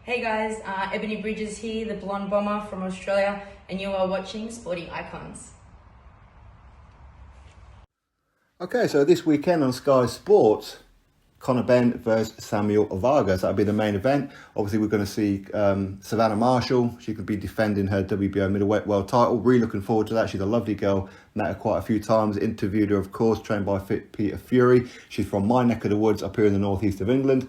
Hey guys, Ebony Bridges here, the blonde bomber from Australia, and you are watching Sporting Icons. Okay, so this weekend on Sky Sports, Benn versus Samuel Vargas. That'll be the main event. Obviously, we're going to see Savannah Marshall. She could be defending her WBO middleweight world title. Really looking forward to that. She's a lovely girl. Met her quite a few times. Interviewed her, of course, trained by Peter Fury. She's from my neck of the woods up here in the northeast of England.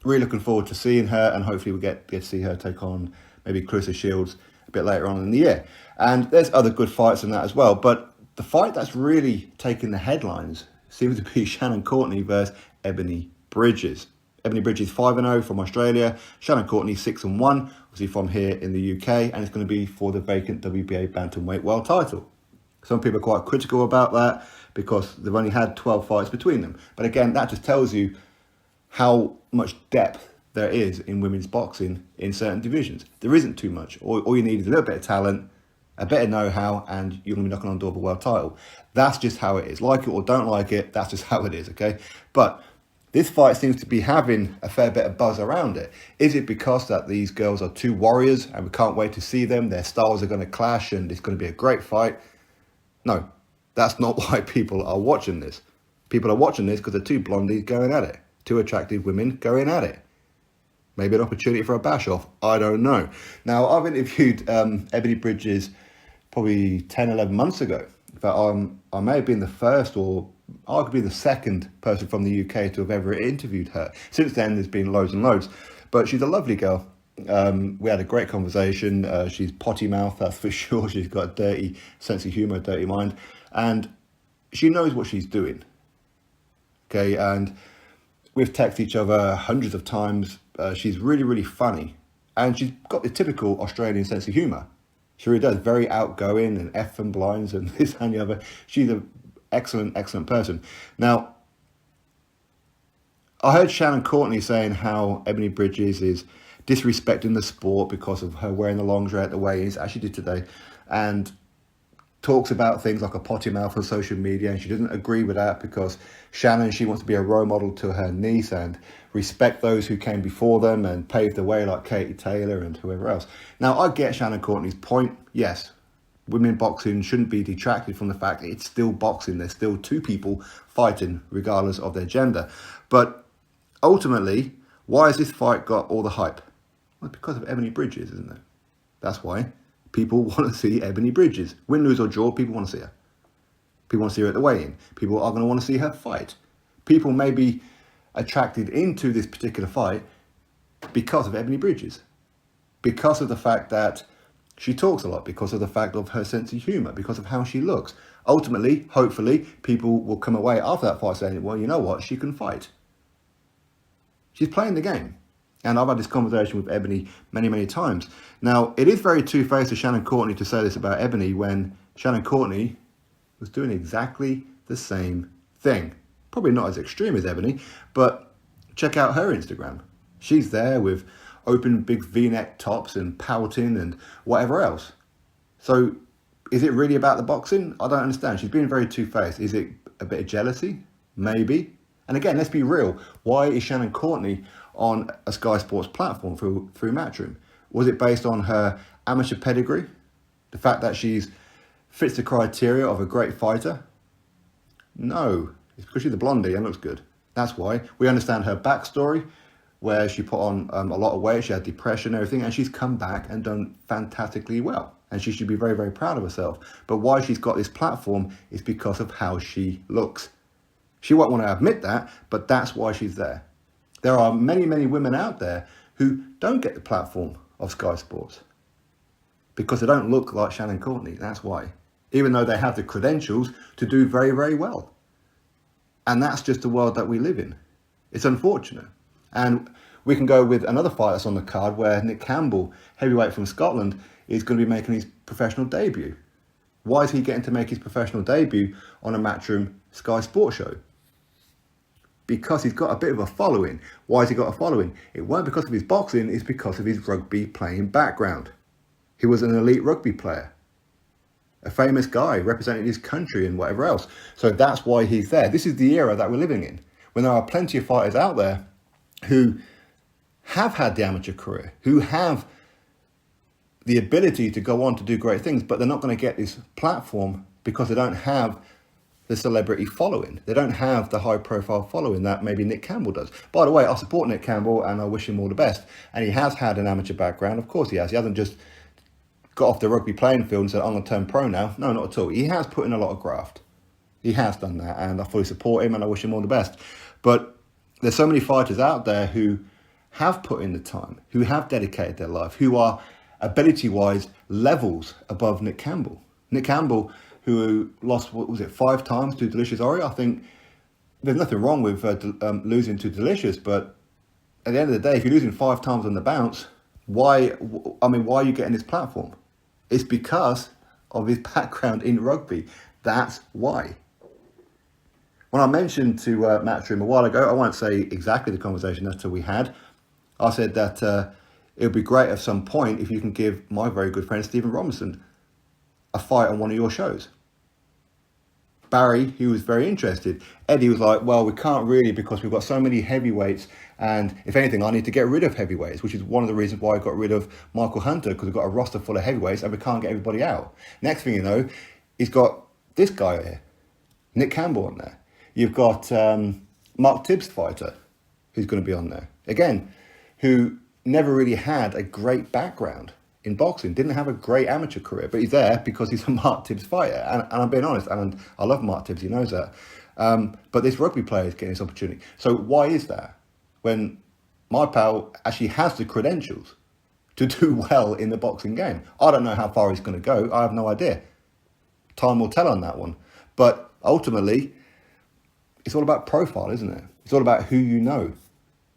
Really looking forward to seeing her, and hopefully we'll get to see her take on maybe Clarissa Shields a bit later on in the year. And there's other good fights in that as well. But the fight that's really taking the headlines seems to be Shannon Courtenay versus Ebony Bridges. Ebony Bridges 5-0 from Australia. Shannon Courtenay 6-1, obviously from here in the UK, and it's going to be for the vacant WBA bantamweight world title. Some people are quite critical about that because they've only had 12 fights between them. But again, that just tells you how much depth there is in women's boxing in certain divisions. There isn't too much. All you need is a little bit of talent, a bit of know-how, and you're going to be knocking on the door of a world title. That's just how it is. Like it or don't like it, that's just how it is, okay? But this fight seems to be having a fair bit of buzz around it. Is it because that these girls are two warriors and we can't wait to see them? Their styles are going to clash and it's going to be a great fight? No, that's not why people are watching this. People are watching this because they're two blondies going at it. Two attractive women going at it. Maybe an opportunity for a bash off. I don't know. Now, I've interviewed Ebony Bridges probably 10, 11 months ago. In fact, I may have been the first or arguably the second person from the UK to have ever interviewed her. Since then, there's been loads and loads. But she's a lovely girl. We had a great conversation. She's potty mouth, that's for sure. She's got a dirty sense of humour, a dirty mind. And she knows what she's doing. Okay, and we've texted each other hundreds of times. She's really, really funny. And she's got the typical Australian sense of humour. She really does. Very outgoing and effing blinds and this and the other. She's an excellent, excellent person. Now, I heard Shannon Courtenay saying how Ebony Bridges is disrespecting the sport because of her wearing the lingerie at the weigh-ins, as she did today. And talks about things like a potty mouth on social media, and she doesn't agree with that because Shannon, she wants to be a role model to her niece and respect those who came before them and paved the way, like Katie Taylor and whoever else. Now, I get Shannon Courtenay's point. Yes, women boxing shouldn't be detracted from the fact that it's still boxing. There's still two people fighting regardless of their gender. But ultimately, why has this fight got all the hype? Well, because of Ebony Bridges, isn't it? That's why. People want to see Ebony Bridges. Win, lose or draw, people want to see her. People want to see her at the weigh-in. People are going to want to see her fight. People may be attracted into this particular fight because of Ebony Bridges. Because of the fact that she talks a lot. Because of the fact of her sense of humour. Because of how she looks. Ultimately, hopefully, people will come away after that fight saying, well, you know what? She can fight. She's playing the game. And I've had this conversation with Ebony many, many times. Now, it is very two-faced of Shannon Courtenay to say this about Ebony when Shannon Courtenay was doing exactly the same thing. Probably not as extreme as Ebony, but check out her Instagram. She's there with open big V-neck tops and pouting and whatever else. So, is it really about the boxing? I don't understand. She's being very two-faced. Is it a bit of jealousy? Maybe. And again, let's be real. Why is Shannon Courtenay on a Sky Sports platform through Matchroom? Was it based on her amateur pedigree? The fact that she's fits the criteria of a great fighter? No, it's because she's a blondie and looks good. That's why. We understand her backstory, where she put on a lot of weight, she had depression and everything, and she's come back and done fantastically well. And she should be very, very proud of herself. But why she's got this platform is because of how she looks. She won't want to admit that, but that's why she's there. There are many, many women out there who don't get the platform of Sky Sports because they don't look like Shannon Courtenay. That's why. Even though they have the credentials to do very, very well. And that's just the world that we live in. It's unfortunate. And we can go with another fight that's on the card where Nick Campbell, heavyweight from Scotland, is going to be making his professional debut. Why is he getting to make his professional debut on a Matchroom Sky Sports show? Because he's got a bit of a following. Why has he got a following? It weren't because of his boxing, it's because of his rugby playing background. He was an elite rugby player. A famous guy representing his country and whatever else. So that's why he's there. This is the era that we're living in. When there are plenty of fighters out there who have had the amateur career, who have the ability to go on to do great things, but they're not going to get this platform because they don't have the celebrity following. They don't have the high profile following that maybe Nick Campbell does. By the way, I support Nick Campbell and I wish him all the best. And he has had an amateur background. Of course he has. He hasn't just got off the rugby playing field and said, I'm going to turn pro now. No, not at all. He has put in a lot of graft. He has done that, and I fully support him and I wish him all the best. But there's so many fighters out there who have put in the time, who have dedicated their life, who are ability-wise levels above Nick Campbell. Nick Campbell, who lost, 5 times to Delicious Ori. I think there's nothing wrong with losing to Delicious, but at the end of the day, if you're losing 5 times on the bounce, why are you getting this platform? It's because of his background in rugby. That's why. When I mentioned to Matchroom a while ago, I won't say exactly the conversation that we had. I said that it would be great at some point if you can give my very good friend Stephen Robinson a fight on one of your shows. Barry, he was very interested. Eddie was like, well, we can't really because we've got so many heavyweights, and if anything, I need to get rid of heavyweights, which is one of the reasons why I got rid of Michael Hunter, because we've got a roster full of heavyweights and we can't get everybody out. Next thing you know, he's got this guy here, Nick Campbell, on there. You've got Mark Tibbs fighter, who's going to be on there. Again, who never really had a great background in boxing, didn't have a great amateur career, but he's there because he's a Mark Tibbs fighter. And I'm being honest, and I love Mark Tibbs, he knows that. But this rugby player is getting this opportunity. So why is that? When my pal actually has the credentials to do well in the boxing game. I don't know how far he's going to go. I have no idea. Time will tell on that one. But ultimately, it's all about profile, isn't it? It's all about who you know.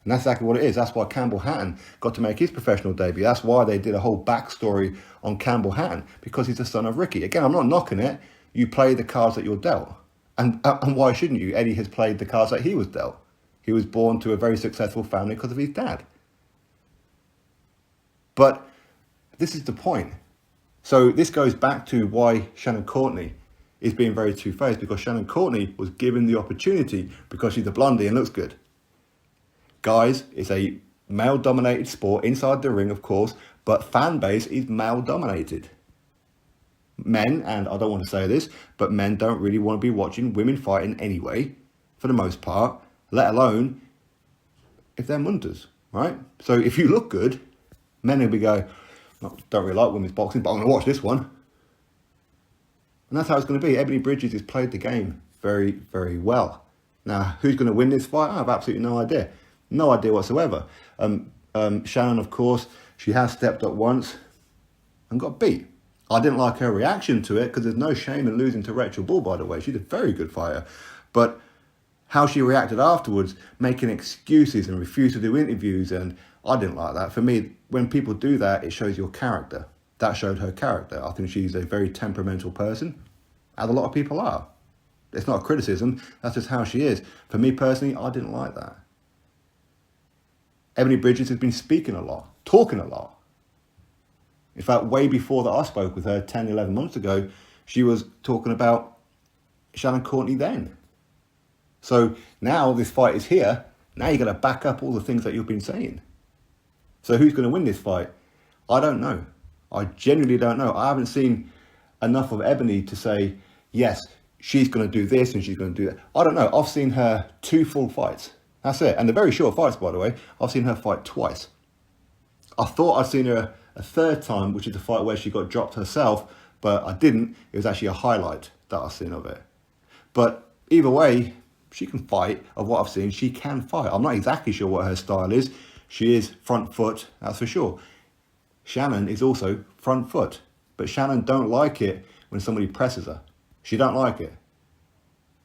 And that's exactly what it is. That's why Campbell Hatton got to make his professional debut. That's why they did a whole backstory on Campbell Hatton, because he's the son of Ricky. Again, I'm not knocking it. You play the cards that you're dealt. And why shouldn't you? Eddie has played the cards that he was dealt. He was born to a very successful family because of his dad. But this is the point. So this goes back to why Shannon Courtenay is being very two-faced, because Shannon Courtenay was given the opportunity because she's a blondie and looks good. Guys, it's a male-dominated sport inside the ring, of course, but fan base is male-dominated. Men, and I don't want to say this, but men don't really want to be watching women fighting anyway, for the most part, let alone if they're munters, right? So if you look good, men will be going, don't really like women's boxing, but I'm going to watch this one. And that's how it's going to be. Ebony Bridges has played the game very, very well. Now, who's going to win this fight? I have absolutely no idea. No idea whatsoever. Shannon, of course, she has stepped up once and got beat. I didn't like her reaction to it because there's no shame in losing to Rachel Bull, by the way. She's a very good fighter. But how she reacted afterwards, making excuses and refused to do interviews, and I didn't like that. For me, when people do that, it shows your character. That showed her character. I think she's a very temperamental person, as a lot of people are. It's not a criticism, that's just how she is. For me personally, I didn't like that. Ebony Bridges has been speaking a lot, talking a lot. In fact, way before that I spoke with her 10, 11 months ago, she was talking about Shannon Courtenay then. So now this fight is here. Now you've got to back up all the things that you've been saying. So who's going to win this fight? I don't know. I genuinely don't know. I haven't seen enough of Ebony to say, yes, she's going to do this and she's going to do that. I don't know. I've seen her 2 full fights. That's it. And they're very short fights, by the way. I've seen her fight twice. I thought I'd seen her a 3rd time, which is the fight where she got dropped herself, but I didn't. It was actually a highlight that I've seen of it. But either way, she can fight. Of what I've seen, she can fight. I'm not exactly sure what her style is. She is front foot, that's for sure. Shannon is also front foot. But Shannon don't like it when somebody presses her. She don't like it.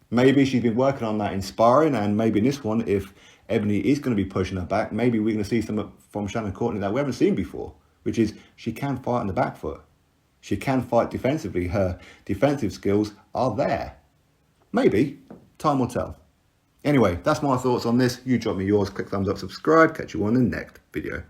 Maybe she's been working on that in sparring, and maybe in this one, if Ebony is going to be pushing her back, maybe we're going to see something from Shannon Courtenay that we haven't seen before, which is she can fight on the back foot. She can fight defensively. Her defensive skills are there. Maybe. Time will tell. Anyway, that's my thoughts on this. You drop me yours, click thumbs up, subscribe. Catch you on the next video.